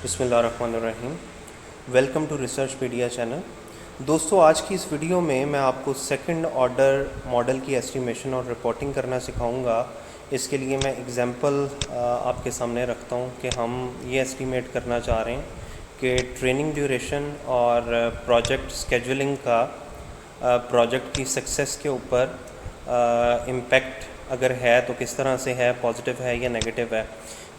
बिस्मिल्लाहिर्रहमानिर्रहीम। Welcome to Researchpedia channel. दोस्तों, आज की इस वीडियो में मैं आपको सेकंड ऑर्डर मॉडल की एस्टिमेशन और रिपोर्टिंग करना सिखाऊंगा। इसके लिए मैं एग्जांपल आपके सामने रखता हूं कि हम ये एस्टिमेट करना चाह रहे हैं कि ट्रेनिंग ड्यूरेशन और प्रोजेक्ट स्केजुलिंग का प्रोजेक्ट की सक्सेस के ऊपर इम्पेक्ट अगर है तो किस तरह से है, पॉजिटिव है या नेगेटिव है।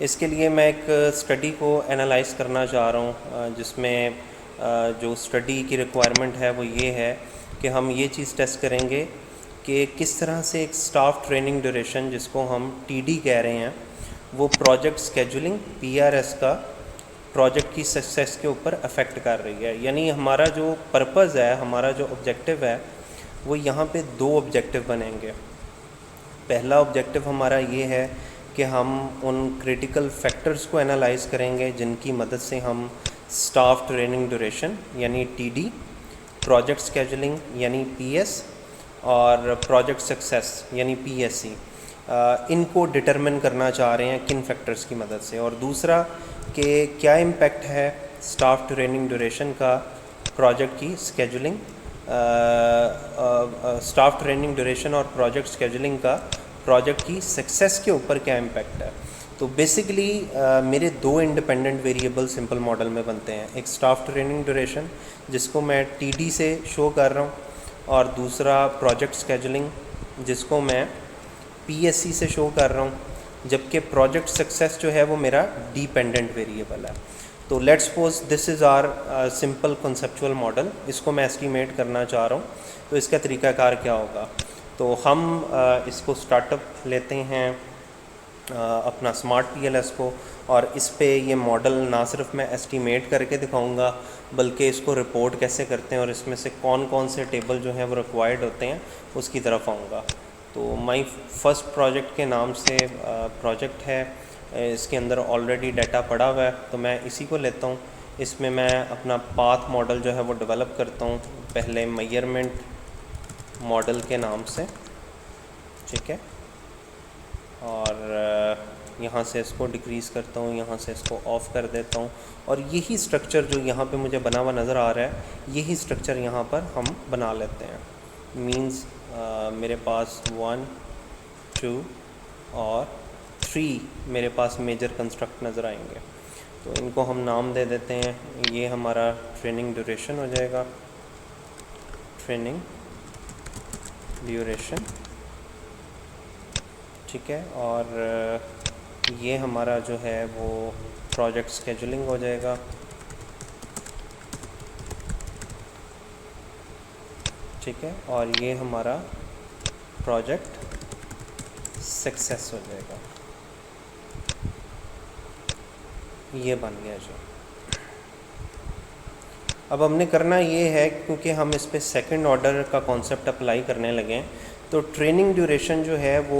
इसके लिए मैं एक स्टडी को एनालाइज करना चाह रहा हूँ, जिसमें जो स्टडी की रिक्वायरमेंट है वो ये है कि हम ये चीज़ टेस्ट करेंगे कि किस तरह से एक स्टाफ ट्रेनिंग ड्यूरेशन, जिसको हम टीडी कह रहे हैं, वो प्रोजेक्ट स्केजुलिंग पीआरएस का प्रोजेक्ट की सक्सेस के ऊपर अफेक्ट कर रही है। यानी हमारा जो पर्पज़ है, हमारा जो ऑब्जेक्टिव है, वो यहाँ पे दो ऑब्जेक्टिव बनेंगे। पहला ऑब्जेक्टिव हमारा ये है कि हम उन क्रिटिकल फैक्टर्स को एनालाइज करेंगे जिनकी मदद से हम स्टाफ ट्रेनिंग ड्यूरेशन यानी टीडी, प्रोजेक्ट स्केजुलिंग यानी पीएस और प्रोजेक्ट सक्सेस यानी पीएससी, इनको डिटरमिन करना चाह रहे हैं किन फैक्टर्स की मदद से। और दूसरा कि क्या इम्पेक्ट है स्टाफ ट्रेनिंग ड्यूरेशन का प्रोजेक्ट की स्केजुलिंग, स्टाफ ट्रेनिंग ड्यूरेशन और प्रोजेक्ट स्केजुलिंग का प्रोजेक्ट की सक्सेस के ऊपर क्या इम्पेक्ट है। तो बेसिकली मेरे दो इंडिपेंडेंट वेरिएबल सिंपल मॉडल में बनते हैं। एक स्टाफ ट्रेनिंग ड्यूरेशन जिसको मैं टीडी से शो कर रहा हूँ, और दूसरा प्रोजेक्ट स्केजुलिंग जिसको मैं पीएससी से शो कर रहा हूँ, जबकि प्रोजेक्ट सक्सेस जो है वो मेरा डिपेंडेंट वेरिएबल है। तो let's suppose this is our simple conceptual model. इसको मैं एस्टिमेट करना चाह रहा हूँ, तो इसका तरीकाकार क्या होगा। तो हम इसको स्टार्टअप लेते हैं अपना स्मार्ट पीएलएस को, और इस पे ये मॉडल ना सिर्फ मैं एस्टिमेट करके दिखाऊंगा, बल्कि इसको रिपोर्ट कैसे करते हैं और इसमें से कौन कौन से टेबल जो हैं वो रिक्वायर्ड होते हैं उसकी तरफ आऊँगा। तो माई फर्स्ट प्रोजेक्ट के नाम से प्रोजेक्ट है, इसके अंदर ऑलरेडी डाटा पड़ा हुआ है, तो मैं इसी को लेता हूँ। इसमें मैं अपना पाथ मॉडल जो है वो डेवलप करता हूँ, पहले मेजरमेंट मॉडल के नाम से, ठीक है। और यहाँ से इसको डिक्रीज़ करता हूँ, यहाँ से इसको ऑफ़ कर देता हूँ, और यही स्ट्रक्चर जो यहाँ पे मुझे बना हुआ नज़र आ रहा है, यही स्ट्रक्चर यहाँ पर हम बना लेते हैं। मींस मेरे पास 1, 2 और 3 मेरे पास मेजर कंस्ट्रक्ट नज़र आएंगे। तो इनको हम नाम दे देते हैं। ये हमारा ट्रेनिंग ड्यूरेशन हो जाएगा, ट्रेनिंग ड्यूरेशन, ठीक है। और ये हमारा जो है वो प्रोजेक्ट स्केजुलिंग हो जाएगा, ठीक है। और ये हमारा प्रोजेक्ट सक्सेस हो जाएगा। ये बन गया जो। अब हमने करना ये है, क्योंकि हम इस पे सेकंड ऑर्डर का कॉन्सेप्ट अप्लाई करने लगे हैं, तो ट्रेनिंग ड्यूरेशन जो है वो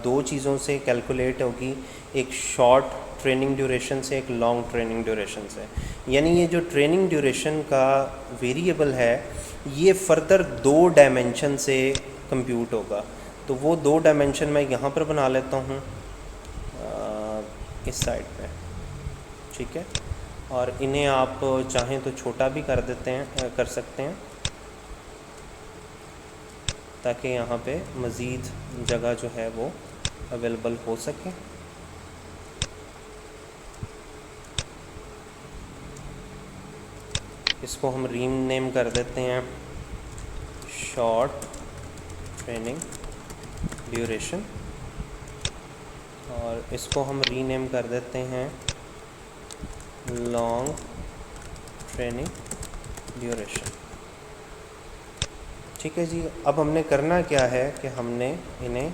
दो चीज़ों से कैलकुलेट होगी, एक शॉर्ट ट्रेनिंग ड्यूरेशन से, एक लॉन्ग ट्रेनिंग ड्यूरेशन से। यानी ये जो ट्रेनिंग ड्यूरेशन का वेरिएबल है, ये फर्दर 2 डायमेंशन से कंप्यूट होगा। तो वो 2 डायमेंशन मैं यहाँ पर बना लेता हूँ, इस साइड पे, ठीक है। और इन्हें आप चाहें तो छोटा भी कर देते हैं, कर सकते हैं, ताकि यहाँ पे मज़ीद जगह जो है वो अवेलेबल हो सके। इसको हम रीनेम कर देते हैं शॉर्ट ट्रेनिंग ड्यूरेशन, और इसको हम रीनेम कर देते हैं लॉन्ग ट्रेनिंग ड्यूरेशन, ठीक है जी। अब हमने करना क्या है कि हमने इन्हें,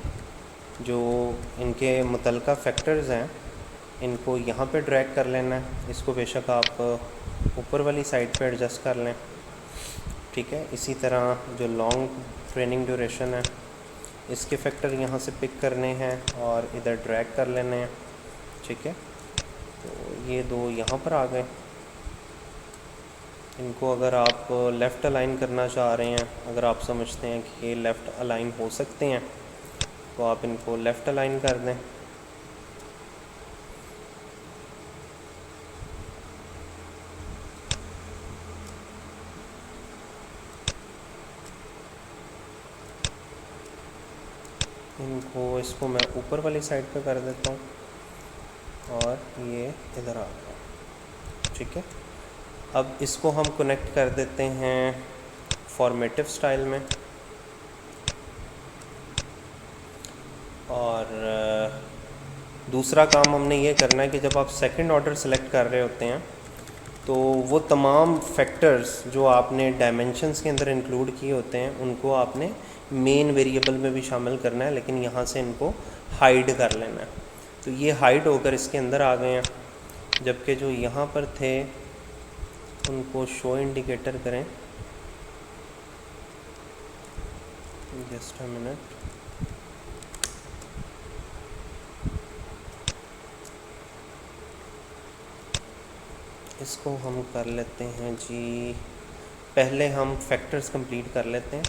जो इनके मुतल्लिका फैक्टर्स हैं, इनको यहाँ पे ड्रैग कर लेना है। इसको बेशक आप ऊपर वाली साइड पे एडजस्ट कर लें, ठीक है। इसी तरह जो लॉन्ग ट्रेनिंग ड्यूरेशन है, इसके फैक्टर यहाँ से पिक करने हैं और इधर ड्रैग कर लेने हैं, ठीक है। तो ये दो यहाँ पर आ गए। इनको अगर आप लेफ़्ट अलाइन करना चाह रहे हैं, अगर आप समझते हैं कि ये लेफ़्ट अलाइन हो सकते हैं, तो आप इनको लेफ़्ट अलाइन कर दें। इसको मैं ऊपर वाली साइड पे कर देता हूँ और ये इधर आ गया। ठीक है, अब इसको हम कनेक्ट कर देते हैं फॉर्मेटिव स्टाइल में। और दूसरा काम हमने ये करना है कि जब आप सेकंड ऑर्डर सेलेक्ट कर रहे होते हैं तो वो तमाम फैक्टर्स जो आपने डायमेंशंस के अंदर इंक्लूड किए होते हैं उनको आपने मेन वेरिएबल में भी शामिल करना है, लेकिन यहाँ से इनको हाइड कर लेना है। तो ये हाइड होकर इसके अंदर आ गए हैं, जबकि जो यहाँ पर थे उनको शो इंडिकेटर करें। Just a minute. इसको हम कर लेते हैं जी, पहले हम फैक्टर्स कंप्लीट कर लेते हैं।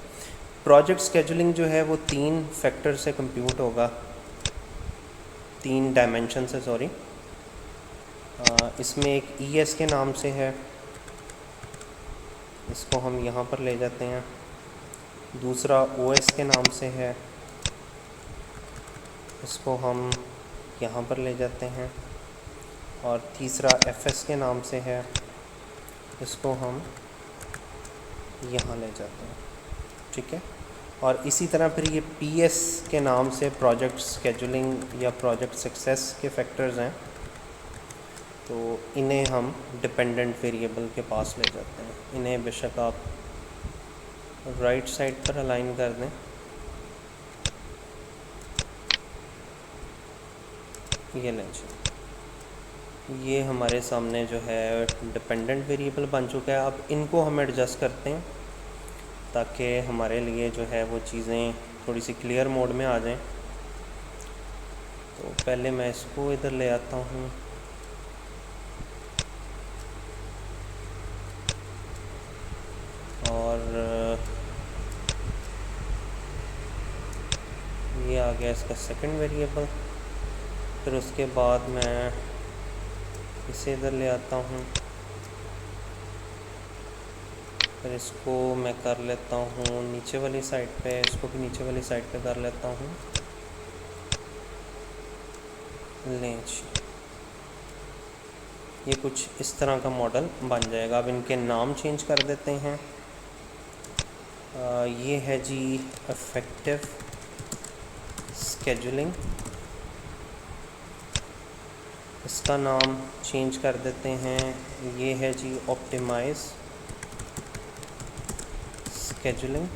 प्रोजेक्ट स्केजुलिंग जो है वो 3 फैक्टर से कंप्यूट होगा, 3 डायमेंशन से, सॉरी। इसमें एक ES के नाम से है, इसको हम यहाँ पर ले जाते हैं। दूसरा OS के नाम से है, इसको हम यहाँ पर ले जाते हैं। और तीसरा FS के नाम से है, इसको हम यहाँ ले जाते हैं। ठीक है, और इसी तरह फिर ये PS के नाम से प्रोजेक्ट स्केजुलिंग या प्रोजेक्ट सक्सेस के फैक्टर्स हैं, तो इन्हें हम डिपेंडेंट वेरिएबल के पास ले जाते हैं। इन्हें बेशक आप राइट साइड पर अलाइन कर दें। ये लें जी, ये हमारे सामने जो है डिपेंडेंट वेरिएबल बन चुका है। अब इनको हम एडजस्ट करते हैं ताकि हमारे लिए जो है वो चीज़ें थोड़ी सी क्लियर मोड में आ जाएं। तो पहले मैं इसको इधर ले आता हूँ। और ये आ गया इसका सेकंड वेरिएबल। फिर उसके बाद मैं इसे इधर ले आता हूँ, फिर इसको मैं कर लेता हूँ नीचे वाली साइड पे, इसको भी नीचे वाली साइड पे कर लेता हूँ। लें जी, ये कुछ इस तरह का मॉडल बन जाएगा। अब इनके नाम चेंज कर देते हैं। ये है जी इफेक्टिव स्केजुलिंग, इसका नाम चेंज कर देते हैं। ये है जी ऑप्टिमाइज स्केजुलिंग।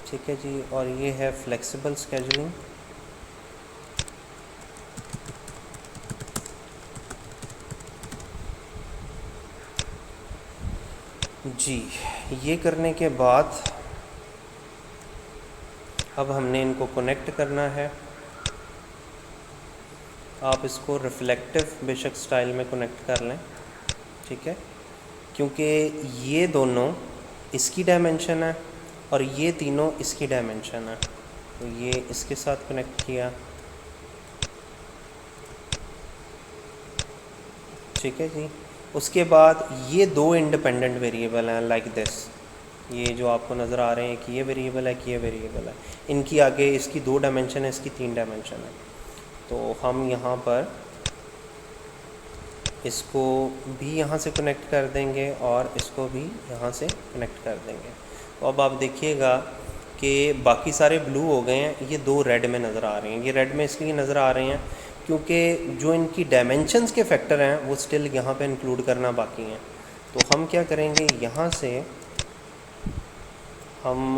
ठीक है जी, और ये है फ्लेक्सिबल स्केजुलिंग। जी, ये करने के बाद अब हमने इनको कनेक्ट करना है। आप इसको रिफ्लेक्टिव बेशक स्टाइल में कनेक्ट कर लें। ठीक है, क्योंकि ये दोनों इसकी डायमेंशन है और ये तीनों इसकी डायमेंशन है, तो ये इसके साथ कनेक्ट किया। ठीक है जी, उसके बाद ये 2 इंडिपेंडेंट वेरिएबल हैं लाइक दिस। ये जो आपको नज़र आ रहे हैं कि ये वेरिएबल है कि ये वेरिएबल है, इनकी आगे इसकी 2 डायमेंशन है, इसकी 3 डायमेंशन है। तो हम यहाँ पर इसको भी यहाँ से कनेक्ट कर देंगे और इसको भी यहाँ से कनेक्ट कर देंगे। तो अब आप देखिएगा कि बाकी सारे ब्लू हो गए हैं, ये 2 रेड में नज़र आ रहे हैं। ये रेड में इसलिए नज़र आ रहे हैं क्योंकि जो इनकी डायमेंशंस के फैक्टर हैं वो स्टिल यहाँ पे इंक्लूड करना बाकी हैं। तो हम क्या करेंगे, यहाँ से हम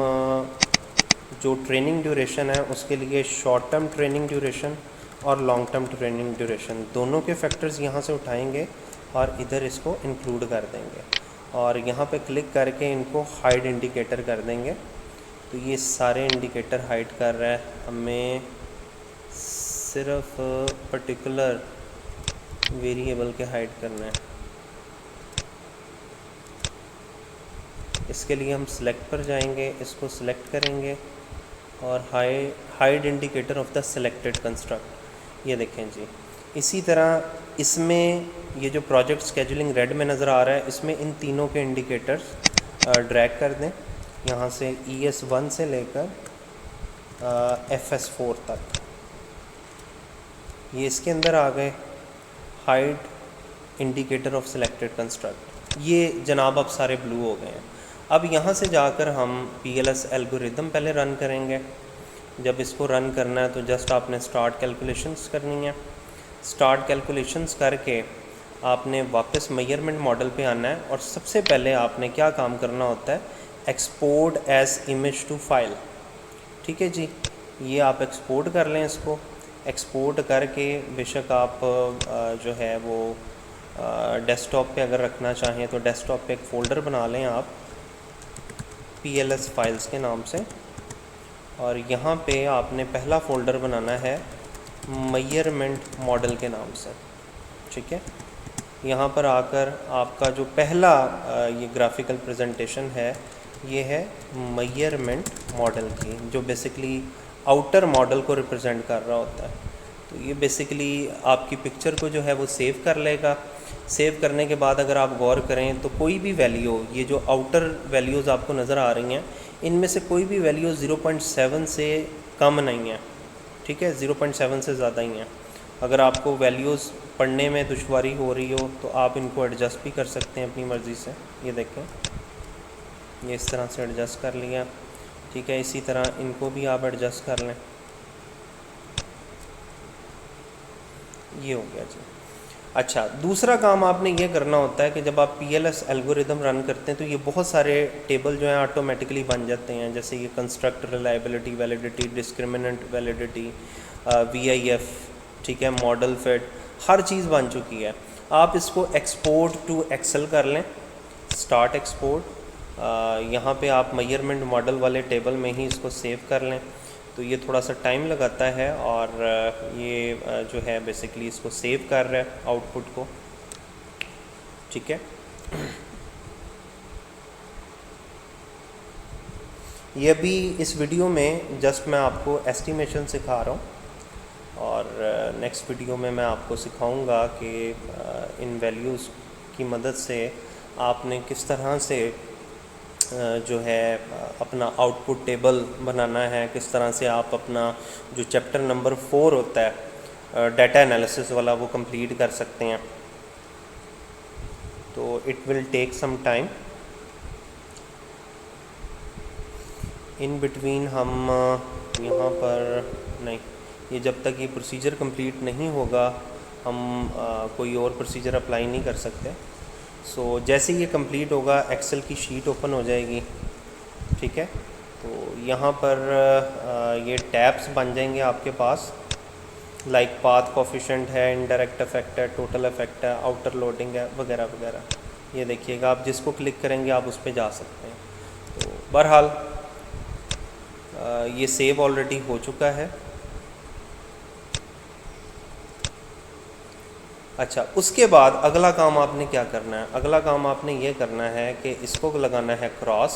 जो ट्रेनिंग ड्यूरेशन है उसके लिए शॉर्ट टर्म ट्रेनिंग ड्यूरेशन और लॉन्ग टर्म ट्रेनिंग ड्यूरेशन दोनों के फैक्टर्स यहाँ से उठाएंगे और इधर इसको इंक्लूड कर देंगे और यहाँ पे क्लिक करके इनको हाइड इंडिकेटर कर देंगे। तो ये सारे इंडिकेटर हाइड कर रहा है, हमें सिर्फ पर्टिकुलर वेरिएबल के हाइड करना है। इसके लिए हम सिलेक्ट पर जाएंगे, इसको सिलेक्ट करेंगे और hide indicator of the selected construct, ये देखें जी। इसी तरह इसमें ये जो प्रोजेक्ट स्केजुलिंग रेड में नज़र आ रहा है, इसमें इन तीनों के इंडिकेटर्स ड्रैग कर दें। यहाँ से ES1 से लेकर FS4 तक। ये इसके अंदर आ गए। Hide indicator of selected construct, ये जनाब अब सारे ब्लू हो गए हैं। अब यहाँ से जाकर हम PLS एल्गोरिदम पहले रन करेंगे। जब इसको रन करना है तो जस्ट आपने स्टार्ट कैलकुलेशंस करनी है। स्टार्ट कैलकुलेशंस करके आपने वापस मेजरमेंट मॉडल पे आना है और सबसे पहले आपने क्या काम करना होता है, export as image to file. ठीक है जी, ये आप एक्सपोर्ट कर लें। इसको एक्सपोर्ट करके बेशक आप जो है वो डेस्कटॉप पे अगर रखना चाहें तो डेस्कटॉप पे एक फ़ोल्डर बना लें आप PLS फाइल्स के नाम से, और यहाँ पे आपने पहला फ़ोल्डर बनाना है मेजरमेंट मॉडल के नाम से। ठीक है, यहाँ पर आकर आपका जो पहला ये ग्राफिकल प्रेजेंटेशन है ये है मेजरमेंट मॉडल की, जो बेसिकली आउटर मॉडल को रिप्रेजेंट कर रहा होता है। तो ये बेसिकली आपकी पिक्चर को जो है वो सेव कर लेगा। सेव करने के बाद अगर आप गौर करें तो कोई भी वैल्यू, ये जो आउटर वैल्यूज़ आपको नज़र आ रही हैं, इनमें से कोई भी वैल्यू 0.7 से कम नहीं है। ठीक है, 0.7 से ज़्यादा ही है। अगर आपको वैल्यूज़ पढ़ने में दुश्वारी हो रही हो तो आप इनको एडजस्ट भी कर सकते हैं अपनी मर्ज़ी से। ये देखें, ये इस तरह से एडजस्ट कर लिया। ठीक है, इसी तरह इनको भी आप एडजस्ट कर लें। ये हो गया जी। अच्छा, दूसरा काम आपने ये करना होता है कि जब आप PLS एल्गोरिदम रन करते हैं तो ये बहुत सारे टेबल जो हैं ऑटोमेटिकली बन जाते हैं, जैसे ये construct, reliability, validity, discriminant validity, VIF, ठीक है, मॉडल फिट, हर चीज़ बन चुकी है। आप इसको एक्सपोर्ट टू एक्सेल कर लें, स्टार्ट एक्सपोर्ट। यहाँ पे आप मेजरमेंट मॉडल वाले टेबल में ही इसको सेव कर लें। तो ये थोड़ा सा टाइम लगाता है और ये जो है बेसिकली इसको सेव कर रहा है आउटपुट को। ठीक है, ये अभी इस वीडियो में जस्ट मैं आपको एस्टिमेशन सिखा रहा हूँ और नेक्स्ट वीडियो में मैं आपको सिखाऊंगा कि इन वैल्यूज़ की मदद से आपने किस तरह से जो है अपना आउटपुट टेबल बनाना है, किस तरह से आप अपना जो चैप्टर नंबर 4 होता है डाटा एनालिसिस वाला वो कंप्लीट कर सकते हैं। तो it will take some time. In between हम यहाँ पर नहीं, ये जब तक ये प्रोसीजर कंप्लीट नहीं होगा हम कोई और प्रोसीजर अप्लाई नहीं कर सकते। सो जैसे ये कंप्लीट होगा एक्सेल की शीट ओपन हो जाएगी। ठीक है, तो यहाँ पर ये टैब्स बन जाएंगे आपके पास, लाइक पाथ कोफिशिएंट है, इनडायरेक्ट इफेक्ट है, टोटल इफेक्ट है, आउटर लोडिंग है, वगैरह वगैरह। ये देखिएगा, आप जिसको क्लिक करेंगे आप उस पर जा सकते हैं। तो बहरहाल ये सेव ऑलरेडी हो चुका है। अच्छा, उसके बाद अगला काम आपने क्या करना है? अगला काम आपने ये करना है कि इसको लगाना है क्रॉस,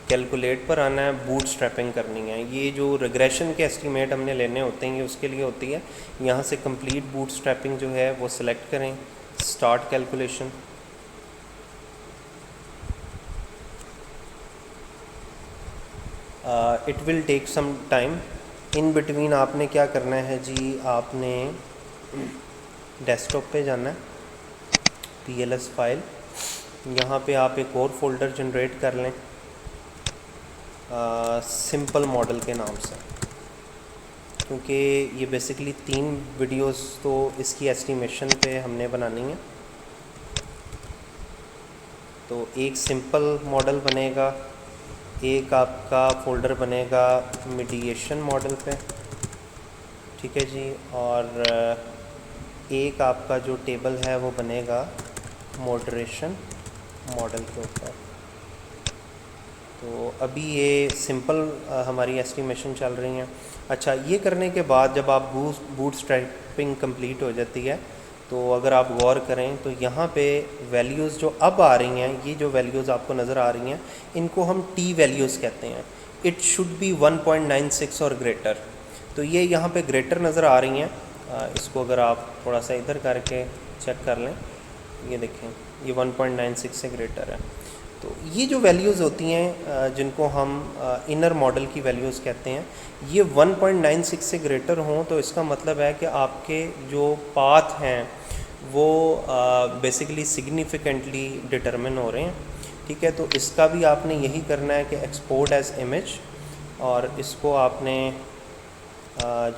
कैलकुलेट पर आना है, बूट स्ट्रैपिंग करनी है। ये जो रिग्रेशन के एस्टीमेट हमने लेने होते हैं ये उसके लिए होती है। यहाँ से कंप्लीट बूट स्ट्रैपिंग जो है वो सिलेक्ट करें, start calculation. It will take some time. In between आपने क्या करना है जी, आपने डेस्कटॉप पे जाना है, PLS फाइल, यहाँ पे आप एक और फोल्डर जनरेट कर लें सिंपल मॉडल के नाम से, क्योंकि ये बेसिकली 3 वीडियोस तो इसकी एस्टिमेशन पे हमने बनानी है। तो एक सिंपल मॉडल बनेगा, एक आपका फ़ोल्डर बनेगा मीडिएशन मॉडल पे। ठीक है जी, और एक आपका जो टेबल है वो बनेगा मॉडरेशन मॉडल के ऊपर। तो अभी ये सिंपल हमारी एस्टिमेशन चल रही हैं। अच्छा, ये करने के बाद जब आप बूट स्ट्रैपिंग कंप्लीट हो जाती है तो अगर आप गौर करें तो यहाँ पे वैल्यूज़ जो अब आ रही हैं, ये जो वैल्यूज़ आपको नज़र आ रही हैं, इनको हम T वैल्यूज़ कहते हैं। इट शुड बी 1.96 और ग्रेटर। तो ये यहाँ पे ग्रेटर नज़र आ रही हैं। इसको अगर आप थोड़ा सा इधर करके चेक कर लें, ये देखें, ये 1.96 से ग्रेटर है। तो ये जो वैल्यूज़ होती हैं जिनको हम इनर मॉडल की वैल्यूज़ कहते हैं, ये 1.96 से ग्रेटर हों तो इसका मतलब है कि आपके जो पाथ हैं वो बेसिकली सिग्निफिकेंटली डिटरमिन हो रहे हैं। ठीक है, तो इसका भी आपने यही करना है कि एक्सपोर्ट एज इमेज, और इसको आपने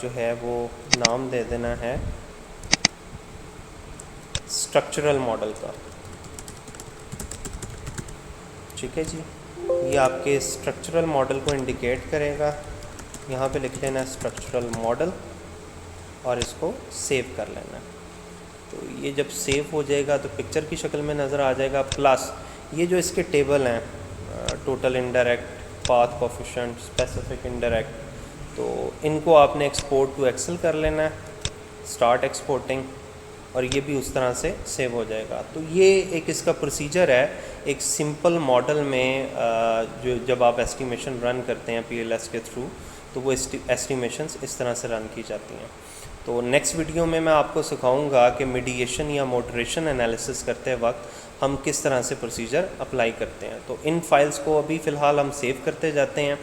जो है वो नाम दे देना है स्ट्रक्चरल मॉडल का। ठीक है जी, ये आपके स्ट्रक्चरल मॉडल को इंडिकेट करेगा। यहाँ पे लिख लेना स्ट्रक्चरल मॉडल और इसको सेव कर लेना। तो ये जब सेव हो जाएगा तो पिक्चर की शक्ल में नज़र आ जाएगा। प्लस ये जो इसके टेबल हैं, total indirect, path coefficient, specific indirect, तो इनको आपने एक्सपोर्ट टू एक्सेल कर लेना है, स्टार्ट एक्सपोर्टिंग, और ये भी उस तरह से सेव हो जाएगा। तो ये एक इसका प्रोसीजर है एक सिंपल मॉडल में। जो जब आप एस्टिमेशन रन करते हैं PLS के थ्रू, तो वो एस्टिमेशंस इस तरह से रन की जाती हैं। तो नेक्स्ट वीडियो में मैं आपको सिखाऊंगा कि मीडिएशन या मॉडरेशन एनालिसिस करते वक्त हम किस तरह से प्रोसीजर अप्लाई करते हैं। तो इन फाइल्स को अभी फ़िलहाल हम सेव करते जाते हैं।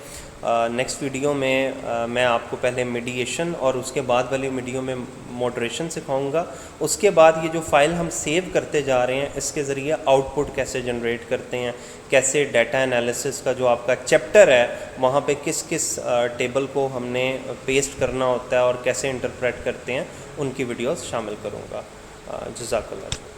नेक्स्ट वीडियो में मैं आपको पहले मीडिएशन और उसके बाद वाली वीडियो में मॉडरेशन सिखाऊंगा। उसके बाद ये जो फ़ाइल हम सेव करते जा रहे हैं, इसके ज़रिए आउटपुट कैसे जनरेट करते हैं, कैसे डाटा एनालिसिस का जो आपका चैप्टर है वहाँ पे किस किस टेबल को हमने पेस्ट करना होता है और कैसे इंटरप्रेट करते हैं, उनकी वीडियोस शामिल करूँगा। जज़ाकल्लाह।